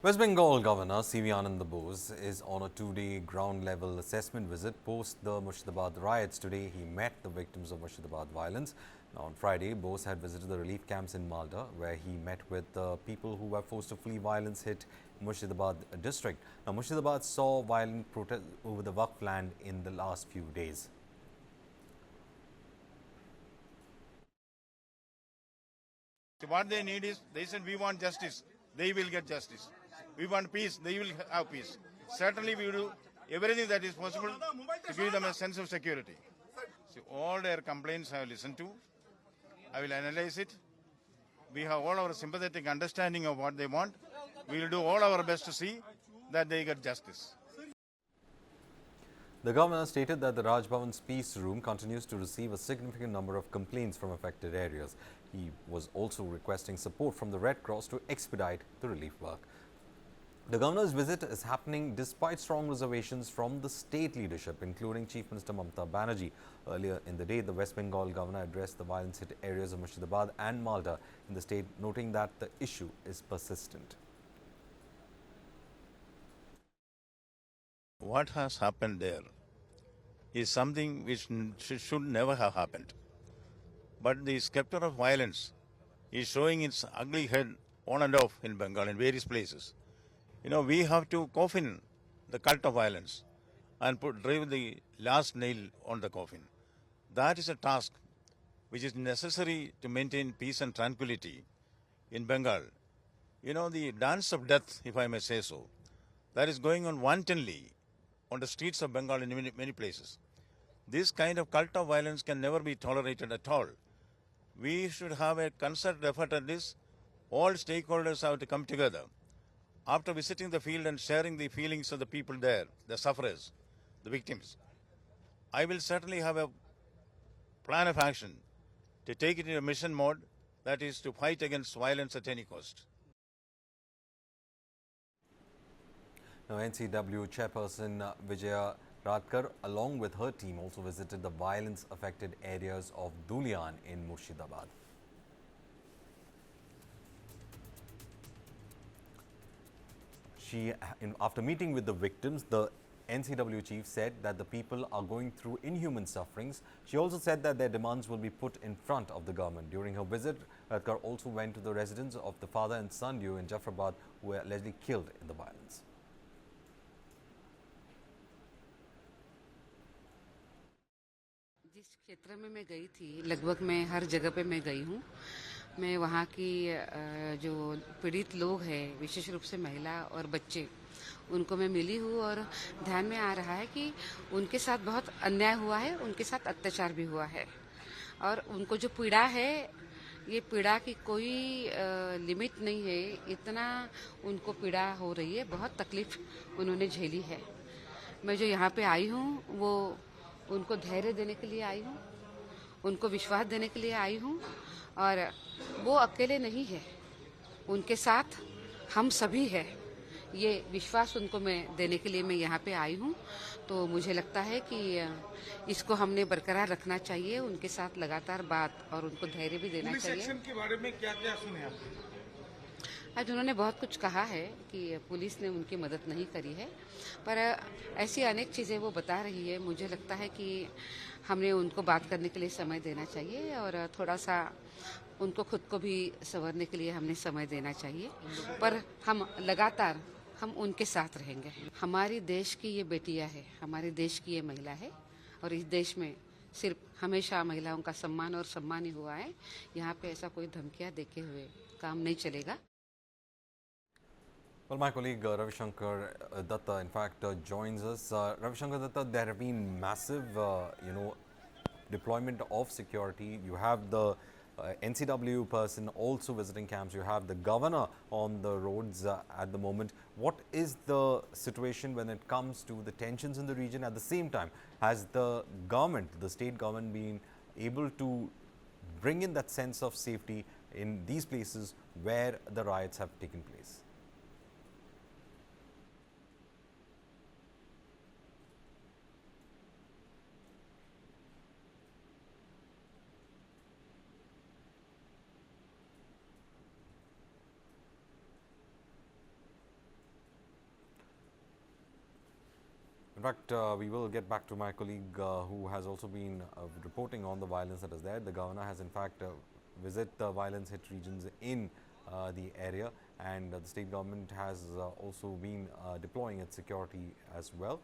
West Bengal Governor C.V. Anand Bose is on a two-day ground-level assessment visit post the Murshidabad riots. Today, he met the victims of Murshidabad violence. Now, on Friday, Bose had visited the relief camps in Malda, where he met with people who were forced to flee violence-hit Murshidabad district. Now, Murshidabad saw violent protests over the Waqf land in the last few days. What they need is, they said we want justice, they will get justice. We want peace, they will have peace. Certainly we will do everything that is possible to give them a sense of security. So all their complaints I have listened to. I will analyze it. We have all our sympathetic understanding of what they want. We will do all our best to see that they get justice. The governor stated that the Raj Bhavan's peace room continues to receive a significant number of complaints from affected areas. He was also requesting support from the Red Cross to expedite the relief work. The governor's visit is happening despite strong reservations from the state leadership, including Chief Minister Mamata Banerjee. Earlier in the day, the West Bengal governor addressed the violence-hit areas of Murshidabad and Malda in the state, noting that the issue is persistent. What has happened there is something which should never have happened. But the scepter of violence is showing its ugly head on and off in Bengal in various places. You know, we have to coffin the cult of violence and drive the last nail on the coffin. That is a task which is necessary to maintain peace and tranquility in Bengal. You know, the dance of death, if I may say so, that is going on wantonly on the streets of Bengal in many places. This kind of cult of violence can never be tolerated at all. We should have a concerted effort at this. All stakeholders have to come together. After visiting the field and sharing the feelings of the people there, the sufferers, the victims, I will certainly have a plan of action to take it in a mission mode, that is to fight against violence at any cost. Now, NCW chairperson Vijaya Radkar, along with her team, also visited the violence-affected areas of Dulian in Murshidabad. After meeting with the victims, the NCW chief said that the people are going through inhuman sufferings. She also said that their demands will be put in front of the government. During her visit, Radkar also went to the residence of the father and son duo in Jafrabad, who were allegedly killed in the violence. जिस क्षेत्र में मैं गई थी, लगभग मैं हर जगह पे मैं गई हूँ। मैं वहाँ की जो पीड़ित लोग हैं, विशेष रूप से महिला और बच्चे, उनको मैं मिली हूँ और ध्यान में आ रहा है कि उनके साथ बहुत अन्याय हुआ है, उनके साथ अत्याचार भी हुआ है और उनको जो पीड़ा है, ये पीड़ा की कोई लिमिट नहीं है, इतना उनको पीड़ा हो रही है, बहुत तकलीफ उन्होंने झेली है। मैं जो यहाँ पे आई हूँ वो उनको धैर्य देने के लिए आई हूँ, उनको विश्वास देने के लिए आई हूँ और वो अकेले नहीं है, उनके साथ हम सभी हैं। ये विश्वास उनको मैं देने के लिए मैं यहाँ पे आई हूँ। तो मुझे लगता है कि इसको हमने बरकरार रखना चाहिए, उनके साथ लगातार बात और उनको धैर्य भी देना चाहिए। पुलिस एक्शन के बारे में क्या-क्या सुने आपने? आज उन्होंने बहुत कुछ कहा है कि पुलिस ने उनकी मदद नहीं करी है, पर ऐसी अनेक चीज़ें वो बता रही है। मुझे लगता है कि हमने उनको बात करने के लिए समय देना चाहिए और थोड़ा सा उनको खुद को भी संवरने के लिए हमने समय देना चाहिए, पर हम लगातार हम उनके साथ रहेंगे। हमारी देश की ये बेटियां है, हमारे देश की ये महिला है और इस देश में सिर्फ हमेशा महिलाओं का सम्मान और सम्मान ही हुआ है। यहाँ पे ऐसा कोई धमकियाँ देके हुए काम नहीं चलेगा। Well, my colleague Ravi Shankar Datta, in fact, joins us. Ravi Shankar Datta, there have been massive, deployment of security. You have the NCW person also visiting camps. You have the governor on the roads at the moment. What is the situation when it comes to the tensions in the region? At the same time, has the government, the state government, been able to bring in that sense of safety in these places where the riots have taken place? In fact, we will get back to my colleague who has also been reporting on the violence that is there. The governor has in fact visited the violence hit regions in the area, and the state government has also been deploying its security as well.